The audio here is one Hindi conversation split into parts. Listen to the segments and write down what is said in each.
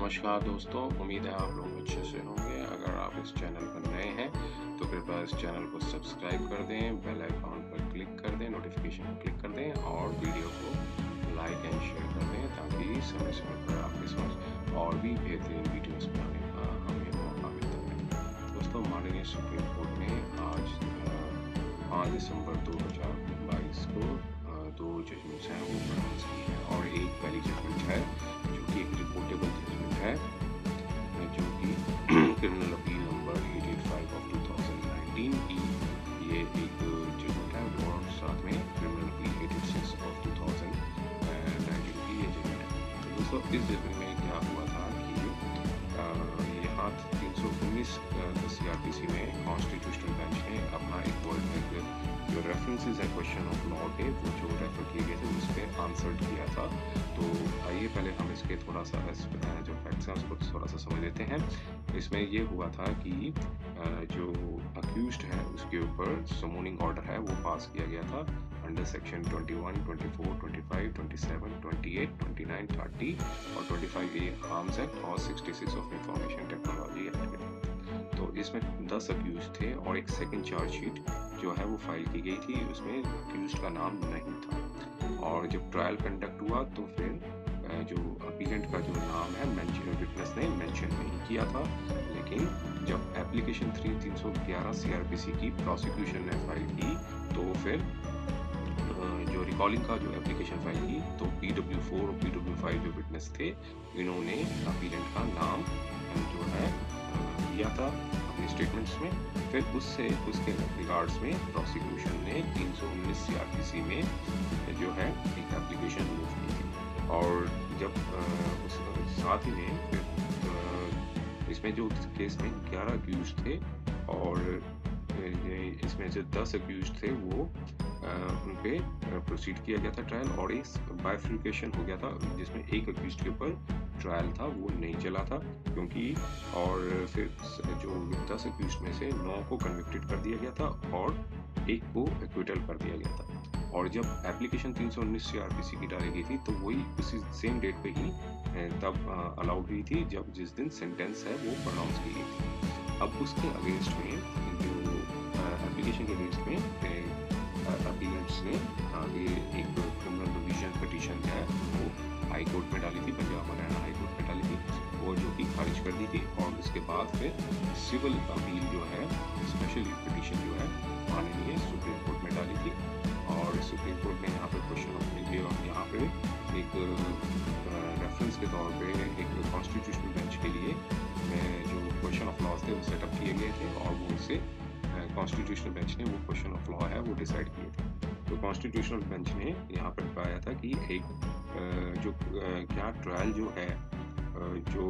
नमस्कार दोस्तों, उम्मीद है आप लोग अच्छे से होंगे। अगर आप इस चैनल पर नए हैं तो कृपया इस चैनल को सब्सक्राइब कर दें, बेल आइकॉन पर क्लिक कर दें, नोटिफिकेशन पर क्लिक कर दें और वीडियो को लाइक एंड शेयर कर दें ताकि समय समय पर आपके समझ और भी बेहतरीन वीडियोस बनाने का हमें मौका मिलता है। दोस्तों, माननीय सुप्रीम कोर्ट ने आज 5 दिसंबर 2022 को दो जजमेंट्स हैं वो प्रोनाउंस की हैं और एक पहली जजमेंट है जो कि एक रिपोर्टेबल जजमेंट है जो कि क्रिमिनल अपील नंबर 885 ऑफ 2019 की ये एक जजमेंट है और साथ में क्रिमिनल अपील 886 ऑफ 2019 की ये जजमेंट है। तो दोस्तों, इस जजमेंट में क्या हुआ था कि यहाँ 319 CRPC में कॉन्स्टिट्यूशनल बेंच ने अपना एक वर्ड जो रेफरेंसेस है क्वेश्चन ऑफ लॉ के वो जो रेफर किए गए थे उस पर आंसर किया था। तो आइए पहले हम इसके थोड़ा सा जो फैक्ट्स हैं उसको थोड़ा सा समझ लेते हैं। इसमें ये हुआ था कि जो अक्यूज्ड है उसके ऊपर समोनिंग ऑर्डर है वो पास किया गया था अंडर सेक्शन 21, 24, 25, 27, 28, 29, 30 और 25A आर्म्स एक्ट और 66 ऑफ इंफॉर्मेशन टेक्नोलॉजी एक्ट। तो इसमें 10 अक्यूज थे और एक सेकंड चार्जशीट जो है वो फाइल की गई थी, उसमें अक्यूज का नाम नहीं था। और जब ट्रायल कंडक्ट हुआ तो फिर जो अपीलेंट का जो नाम है विटनेस ने मेंशन नहीं किया था, लेकिन जब एप्लीकेशन 311 CRPC की प्रोसिक्यूशन ने फाइल की तो फिर जो रिकॉलिंग का जो एप्लीकेशन फाइल की तो PW4 और PW5 जो विटनेस थे इन्होंने अपीलेंट का नाम जो है दिया था अपने स्टेटमेंट्स में। फिर उसके रिगार्ड्स में प्रोसिक्यूशन ने 319 CRPC में जो है एक एप्लीकेशन मूव की थी और जब उस साथ ही में फिर इसमें जो केस में 11 अक्यूज थे और इसमें जो 10 अक्यूज थे वो उन पे प्रोसीड किया गया था ट्रायल और एक बाइफिकेशन हो गया था जिसमें एक अक्यूज के ऊपर ट्रायल था वो नहीं चला था क्योंकि और फिर जो 10 अक्यूज में से 9 को कन्विक्टेड कर दिया गया था और एक को एक्विटल कर दिया गया था। और जब एप्लीकेशन 319 CRPC की डाली गई थी तो वही उसी सेम डेट पे ही तब अलाउड हुई थी जब जिस दिन सेंटेंस है वो प्रोनाउंस की गई थी। अब उसके अगेंस्ट में जो एप्लीकेशन के अगेंस्ट में अपीलेंट्स ने आगे एक क्रिमिनल रिवीजन पिटीशन है वो हाई कोर्ट में डाली थी, पंजाब हरियाणा हाई कोर्ट में डाली थी, वो जो कि खारिज कर दी थी। और उसके बाद फिर सिविल अपील जो है स्पेशल पिटीशन जो है माननीय सुप्रीम कोर्ट में डाली थी और सुप्रीम कोर्ट ने यहाँ पर क्वेश्चन ऑफ यहाँ पे एक रेफरेंस के तौर पे एक कॉन्स्टिट्यूशनल बेंच के लिए जो क्वेश्चन ऑफ लॉज थे वो सेटअप किए गए थे और वो उससे कॉन्स्टिट्यूशनल बेंच ने वो क्वेश्चन ऑफ लॉ है वो डिसाइड किए थे। तो कॉन्स्टिट्यूशनल बेंच ने यहाँ पर पाया था कि एक जो क्या ट्रायल जो है जो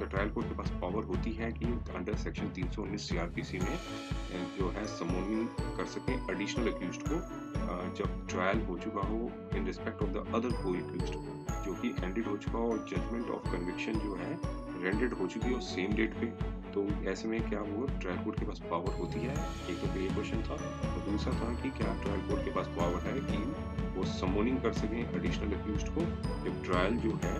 ट्रायल कोर्ट के पास पावर होती है कि अंडर सेक्शन 319 CRPC में जो है समोनिंग कर सके एडिशनल अक्यूज्ड को जब ट्रायल हो चुका हो in respect of the other को अक्यूज्ड जो कि एंडेड हो चुका हो और जजमेंट ऑफ कन्विक्शन जो है रेंडेड हो चुकी है सेम डेट पे। तो ऐसे में क्या वो ट्रायल कोर्ट के पास पावर होती है, एक तो ये क्वेश्चन था। और दूसरा था कि क्या ट्रायल कोर्ट के पास पावर है कि वो समोनिंग कर सकें एडिशनल अक्यूज्ड को जब ट्रायल जो है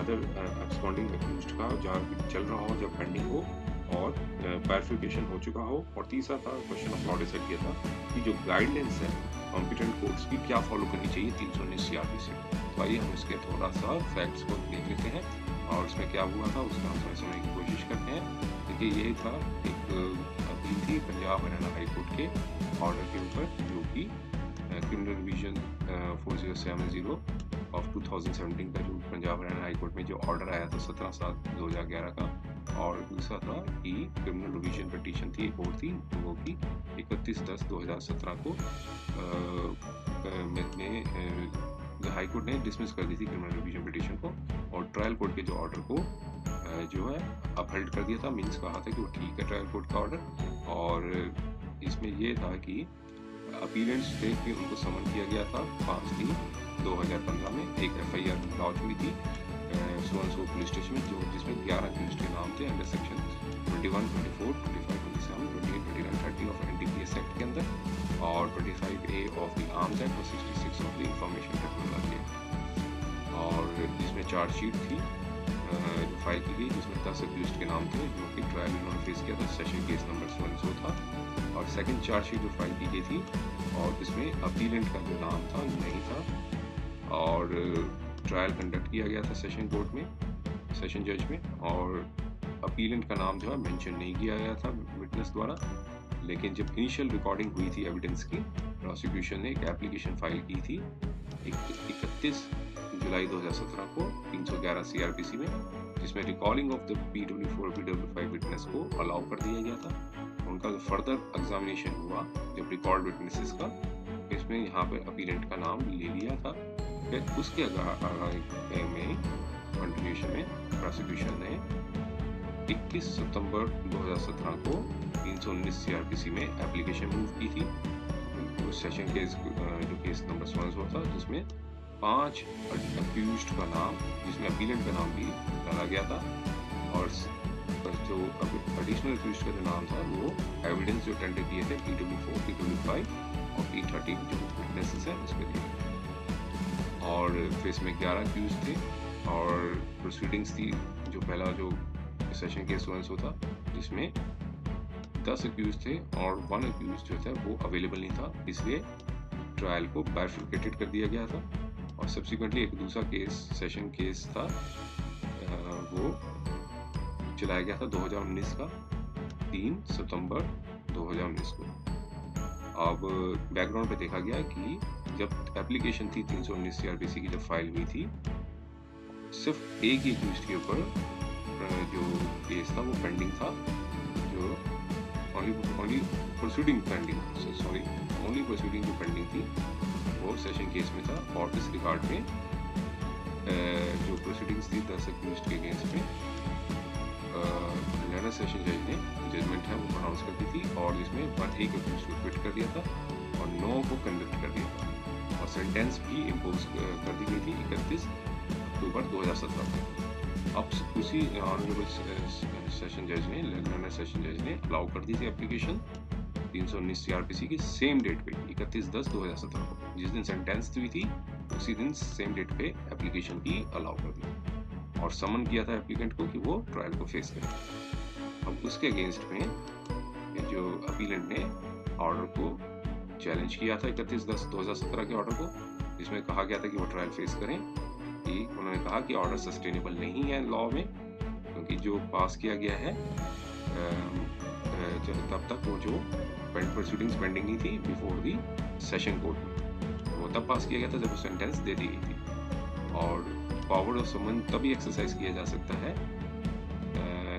अदर एब्सकॉन्डिंग अक्यूज्ड का जब चल रहा हो, जब पेंडिंग हो और वेरिफिकेशन हो चुका हो। और तीसरा था क्वेश्चन ऑफ लॉ डिसाइड किया था कि जो गाइडलाइंस है कॉम्पिटेंट कोर्ट्स की क्या फॉलो करनी चाहिए 319 CRPC। तो आइए हम इसके थोड़ा सा फैक्ट्स को देख लेते हैं और इसमें क्या हुआ था उसका हम समझने की कोशिश करते हैं। देखिए, यही था एक अपील थी पंजाब हरियाणा हाई कोर्ट के ऑर्डर के ऊपर जो कि क्रिमिनल रिवीजन 4070 ऑफ 2017 का जो पंजाब हरियाणा हाई कोर्ट में जो ऑर्डर आया था 17/7/2011 का। और दूसरा था कि क्रिमिनल रिवीजन पिटीशन थी एक और थी वो की 31/10/2017 को हाई कोर्ट ने डिसमिस कर दी थी क्रिमिनल रिवीजन पिटीशन को और ट्रायल कोर्ट के जो ऑर्डर को जो है अपहेल्ड कर दिया था। मीन्स कहा था कि वो ठीक है ट्रायल कोर्ट का ऑर्डर। और इसमें ये था कि अपीलेंट्स थे कि उनको समन किया गया था 5/3/2015 में एक FIR लॉन्च हुई थी सोनसो पुलिस स्टेशन में जिसमें 11 अक्यूज्ड के नाम थे under section 21, 24, 25, 27, 28, 29, 30 of NDPS act के अंदर और 25A of the arms act और 66 of the information technology act. और इसमें चार्जशीट थी जो फाइल की गई, जिसमें 10 अक्यूज्ड के नाम थे जो कि ट्रायल इन्होंने फेस किया था। सेशन केस नंबर 1 था। और सेकंड चार्जशीट जो फाइल की गई थी और इसमें अपीलेंट का जो नाम था नहीं था। और ट्रायल कंडक्ट किया गया था सेशन कोर्ट में, सेशन जज में, और अपीलेंट का नाम जो है मेंशन नहीं किया गया था विटनेस द्वारा। लेकिन जब इनिशियल रिकॉर्डिंग हुई थी एविडेंस की, प्रोसिक्यूशन ने एक एप्लीकेशन फाइल की थी 31 जुलाई 2017 को 311 सीआरपीसी में, जिसमें recording of the PW4 PW5 witness को अलाउ कर दिया गया था। उनका फर्दर एग्जामिनेशन हुआ जब रिकॉर्ड विटनेसेस का, इसमें यहाँ पे अपीलेंट का नाम ले लिया था। फिर उसके में कंटिन्यूशन में प्रोसिक्यूशन ने 21 सितंबर 2017 को 319 सीआरपीसी में एप्लीकेशन मूव की थी। उस सेशन केस जो केस नंबर 1 था, जिसमें 5 अक्यूज्ड का नाम, जिसमें अपीलेंट का नाम भी डाला गया था। और जो एडिशनल अक्यूज्ड का जो नाम था वो एविडेंस जो टेंडर किए थे PW4 PW5 और P13 जो विटनेसेस हैं उसके लिए। और फिर इसमें 11 अक्यूज थे और प्रोसीडिंग्स थी। जो पहला जो सेशन केस 1 था, जिसमें 10 अक्यूज थे और 1 अक्यूज जो था वो अवेलेबल नहीं था, इसलिए ट्रायल को बाइफरकेटेड कर दिया गया था। और सब्सिक्वेंटली एक दूसरा केस, सेशन केस था, वो चलाया गया था 2019 का 3 सितंबर 2019 को। अब बैकग्राउंड पे देखा गया कि जब एप्लीकेशन थी 319 सीआरपीसी की, जब फाइल हुई थी, सिर्फ एक ही अक्यूज्ड के ऊपर जो केस था वो पेंडिंग था, जो ओनली प्रोसीडिंग जो पेंडिंग थी वो सेशन केस में था। और इस रिगार्ड में जो प्रोसीडिंग्स थी 10 अक्यूज्ड के अगेंस्ट में लर्नर सेशन जज ने जजमेंट है वो प्रोनाउंस कर दी थी, और जिसमें एक अक्यूज्ड को क्विट कर दिया था और 9 को कन्विक्ट कर दिया था। और सेंटेंस भी इम्पोज कर दी गई थी 31 अक्टूबर 2017 को। अब उसी ऑनरेबल सेशन जज ने, लर्नर सेशन जज ने अलाउ कर दी थी एप्लीकेशन 319 सीआरपीसी की सेम डेट पे 31/10/2017 को। जिस दिन सेंटेंस हुई थी उसी दिन सेम डेट पे एप्लीकेशन की अलाउ कर दी और समन किया था एप्लीकेंट को कि वो ट्रायल को फेस करे। अब उसके अगेंस्ट में जो अपीलेंट ने ऑर्डर को चैलेंज किया था 31/10/2017 के ऑर्डर को, जिसमें कहा गया था कि वो ट्रायल फेस करें। कि उन्होंने कहा कि ऑर्डर सस्टेनेबल नहीं है लॉ में, क्योंकि जो पास किया गया है तब तक वो जो प्रोसीडिंग्स पेंडिंग नहीं थी बिफोर दी सेशन कोर्ट में, वो तब पास किया गया था जब वो सेंटेंस दे दी गई थी। और पावर ऑफ समन तभी एक्सरसाइज किया जा सकता है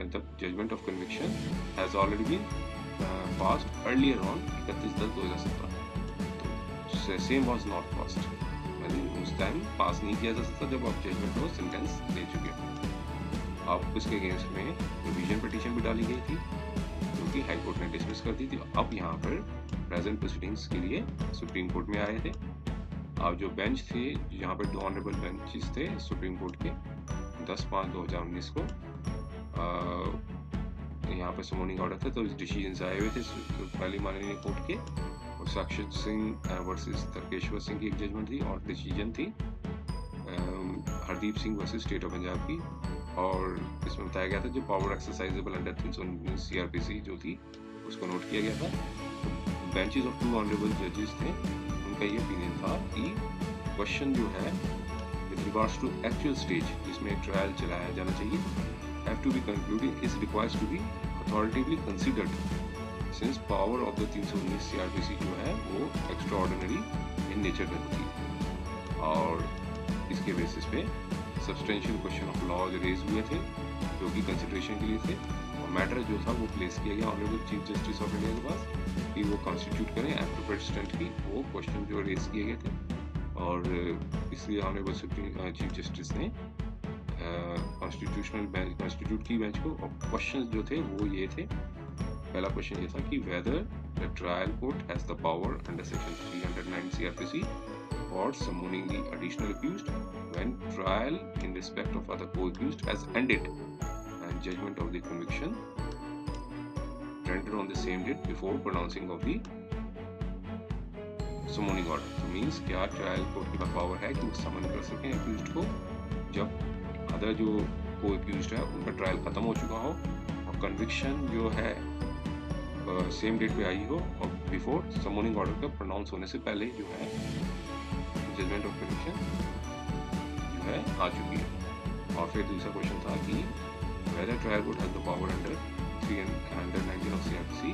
the judgment of conviction has already been passed earlier on 31/10/2017। तो सेम वाज नॉट पास्ड, उस टाइम पास नहीं किया जा सकता जब आप जजमेंट को सेंटेंस दे चुके हो। अब उसके अगेंस्ट में रिवीजन पिटीशन भी डाली गई थी, जो कि हाई कोर्ट ने डिसमिस कर दी थी। अब यहाँ पर प्रेजेंट प्रोसीडिंग्स के लिए सुप्रीम कोर्ट में आए थे। अब जो बेंच थे, यहाँ पर 2 ऑनरेबल बेंचेस थे सुप्रीम कोर्ट के, 10/5/2019 को यहाँ पर समोनिंग ऑर्डर था, तो डिसीजंस आए हुए थे पहली माननीय कोर्ट के। और साक्षी सिंह वर्सेस तर्केश्वर सिंह की एक जजमेंट थी और डिसीजन थी Hardeep Singh versus state of Punjab की। और इसमें बताया गया था जो पावर एक्सरसाइजेबल अंडर 319 सीआरपीसी जो थी उसको नोट किया गया था। बेंचेस ऑफ 2 ऑनरेबल जजेस थे, उनका ये ओपिनियन था कि क्वेश्चन जो है with regards to actual stage जिसमें ट्रायल चलाया जाना चाहिए have to be concluded is requires to be authoritatively considered since power of the 319 CrPC जो है वो एक्स्ट्रा ऑर्डिनरी इन नेचर में होती है। और इसके बेसिस पे substantial question of law raise हुए थे जो कि कंसिडरेशन के लिए थे, और मैटर जो था वो प्लेस किया गया honourable chief justice of India के पास कि वो कॉन्स्टिट्यूट करें एप्रोप्रिएट स्टैंड की वो क्वेश्चन जो रेज किए गए थे। और इसलिए ऑनरेबल सुप्रीम चीफ जस्टिस ने कॉन्स्टिट्यूशनल बेंच कॉन्स्टिट्यूट की बेंच को। और क्वेश्चन जो थे वो ये थे, पहला क्वेश्चन ये था कि whether the trial court has the power under section 309 CrPC for summoning the additional accused when trial in respect of other co-accused has ended and judgment of the conviction rendered on the same date before pronouncing of the summoning order। तो means क्या ट्रायल कोर्ट के पास पावर है कि वो समन कर सकें accused को जब अदर जो को एक्यूज्ड है उनका ट्रायल खत्म हो चुका हो और कन्विक्शन जो है सेम डेट पे आई हो और बिफोर समनिंग ऑर्डर का प्रोनाउंस होने से पहले जो है जजमेंट ऑफ कन्विक्शन जो है आ चुकी है। और फिर दूसरा क्वेश्चन था कि whether trial court has the power under 319 of CRPC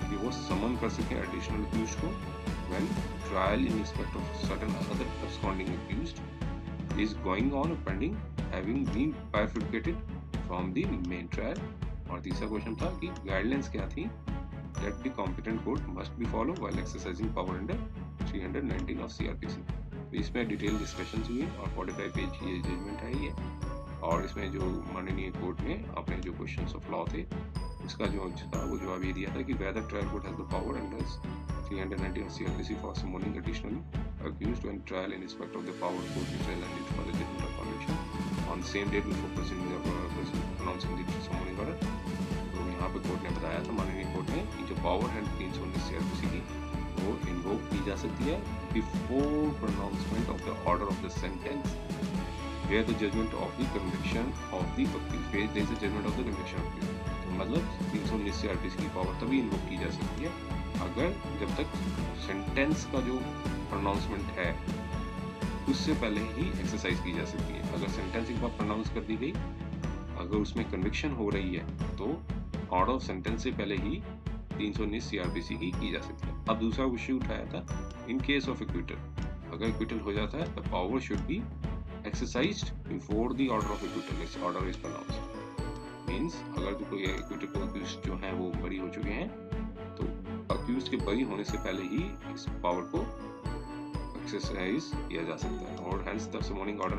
कि वो समन कर सके एडिशनल एक्यूज्ड को when trial in respect of certain other absconding accused is going on pending having been bifurcated from the main trial। और तीसरा क्वेश्चन था कि गाइडलाइंस क्या थी that the competent court must be followed while exercising power under 319 of CRPC। तो इसमें डिटेल डिस्कशंस हुई और 45 पेज की ये जजमेंट है ये। और इसमें जो माननीय कोर्ट में अपने जो क्वेश्चंस ऑफ लॉ थे इसका जो था वो जवाब ये दिया था कि whether trial court has the power under 319 of CRPC for summoning additional accused when trial in respect of the power court is challenged for the judgment of conviction on the same date before proceeding the pronouncing the summoning order। तो यहाँ पे कोर्ट ने बताया था माननीय कोर्ट ने कि जो पावर है 319 CRPC की वो इन्वोक की जा सकती है before pronouncement of the order of the sentence where the judgment of the conviction of the accused where there is a judgment of the conviction of the accused। तो मतलब 319 CRPC की पावर तभी इन्वोक की जा सकती है अगर जब तक सेंटेंस का जो प्रोनाउंसमेंट है उससे पहले ही एक्सरसाइज की जा सकती है। अगर सेंटेंस एक बार प्रोनाउंस कर दी गई अगर उसमें कन्विक्शन हो रही है तो ऑर्डर ऑफ सेंटेंस से पहले ही 319 CRPC की जा सकती है। अब दूसरा इश्यू उठाया था इन केस ऑफ एक्विटल अगर एक्विटल हो जाता है the power should be exercised before the order of acquittal order is pronounced. Means अगर जो कोई एक्विटल को अक्यूज्ड जो है वो बरी हो चुके हैं तो अक्यूज्ड के बरी होने से पहले ही इस पावर को एक्सरसाइज किया जा सकता है और hence the summoning order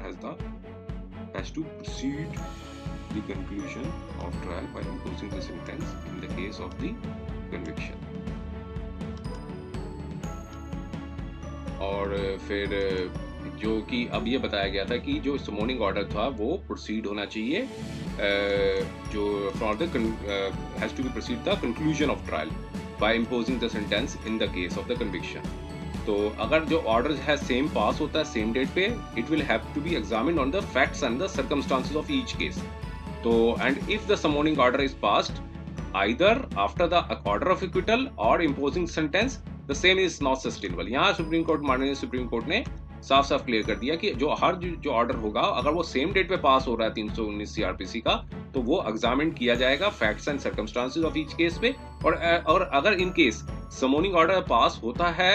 has to proceed the conclusion of trial by imposing the sentence in the case of the conviction। और फिर जो कि अब ये बताया गया था कि जो समनिंग ऑर्डर था वो प्रोसीड होना चाहिए जो for the has to be proceed the conclusion of trial by imposing the sentence in the case of the conviction. तो अगर जो ऑर्डर है सेम पास होता है सेम डेट पे it will have to be examined on the facts and the circumstances of each case. तो and if the summoning order is passed either after the order of acquittal or imposing sentence the same is not sustainable। यहाँ सुप्रीम कोर्ट माननीय सुप्रीम कोर्ट ने साफ साफ क्लियर कर दिया कि जो हर जो ऑर्डर होगा अगर वो सेम डेट पे पास हो रहा है 319 CRPC का तो वो एग्जामिन किया जाएगा facts and circumstances of each case पे। और अगर in case summoning order pass होता है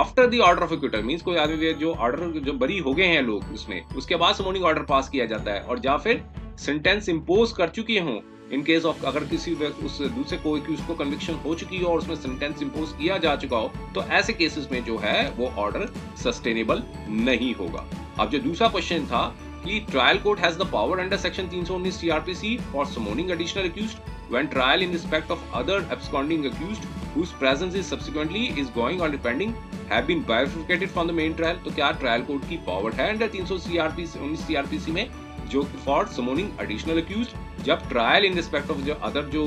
after the order of acquittal means कोई आदमी जो ऑर्डर जो बरी हो गए हैं लोग उसमें उसके बाद समनिंग ऑर्डर पास किया जाता है और या फिर सेंटेंस इंपोज कर चुके हों इन केस ऑफ अगर किसी उस दूसरे को एक्यूज्ड को कन्विक्शन हो चुकी हो और उसमें सेंटेंस इंपोज किया जा चुका हो तो ऐसे केसेस में जो है वो ऑर्डर सस्टेनेबल नहीं होगा। अब जो दूसरा क्वेश्चन था कि trial court has the power under section 319 CRPC for summoning additional accused when trial in respect of other absconding accused whose presence is subsequently is going on pending have been bifurcated from the main trial। तो क्या ट्रायल कोर्ट की पावर है अंडर 319 CRPC में जो फॉर समनिंग एडिशनल एक्यूज्ड जब ट्रायल इन रिस्पेक्ट ऑफ जो अदर जो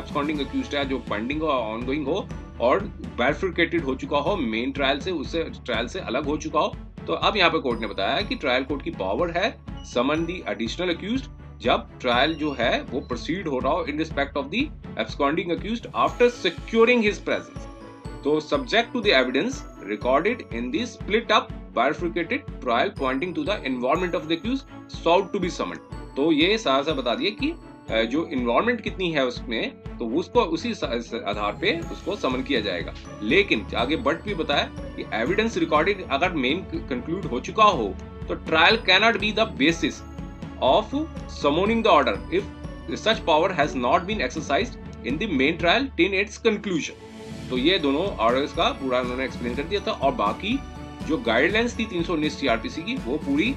absconding accused है जो पेंडिंग और ऑनगोइंग हो और बाइफरकेटेड हो चुका हो मेन ट्रायल से उससे ट्रायल से अलग हो चुका हो। तो अब यहाँ पे कोर्ट ने बताया कि ट्रायल कोर्ट की पावर है समन दी एडिशनल एक्यूज्ड जब ट्रायल जो है वो प्रोसीड हो रहा हो in respect of the absconding accused after securing his presence. तो subject to the evidence recorded in the split up bifurcated trial pointing to the involvement of the accused sought to be summoned। तो ये सारा सा बता दिया कि जो इन्वॉल्वमेंट कितनी है उसमें तो उसको उसी आधार पे उसको समन किया जाएगा। लेकिन आगे बट भी बताया कि एविडेंस रिकॉर्डेड अगर मेन कंक्लूड हो चुका हो तो trial cannot be the basis of summoning the order if such power has not been exercised in the main trial till its conclusion. तो ये दोनों ऑर्डर्स का पूरा उन्होंने एक्सप्लेन कर दिया था और बाकी जो गाइडलाइंस थी 319 CRPC की वो पूरी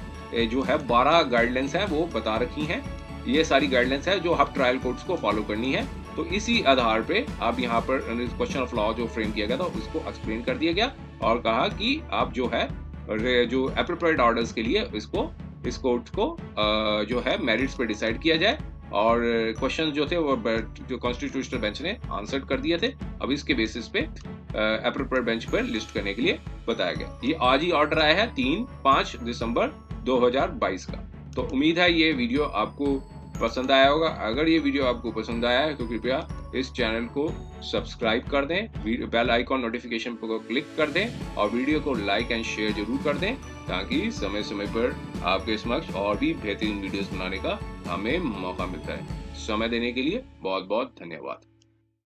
जो है 12 गाइडलाइंस है वो बता रखी हैं। ये सारी गाइडलाइंस है जो अब ट्रायल कोर्ट्स को फॉलो करनी है। तो इसी आधार पे अब यहाँ पर क्वेश्चन ऑफ लॉ जो फ्रेम किया गया था उसको एक्सप्लेन कर दिया गया और कहा कि आप जो है जो एप्रोप्रिएट ऑर्डर्स के लिए इस कोर्ट को जो है मेरिट्स पे डिसाइड किया जाए और क्वेश्चन जो थे वो जो कॉन्स्टिट्यूशनल बेंच ने आंसर कर दिए थे। अब इसके बेसिस पे एप्रोप्रिएट बेंच पर लिस्ट करने के लिए बताया गया। ये आज ही ऑर्डर आया है 3-5 दिसंबर 2022 का। तो उम्मीद है ये वीडियो आपको पसंद आया होगा। अगर ये वीडियो आपको पसंद आया है तो कृपया इस चैनल को सब्सक्राइब कर दें, बेल आइकॉन नोटिफिकेशन को क्लिक कर दें और वीडियो को लाइक एंड शेयर जरूर कर दें, ताकि समय समय पर आपके समक्ष और भी बेहतरीन वीडियोस बनाने का हमें मौका मिलता है। समय देने के लिए बहुत बहुत धन्यवाद।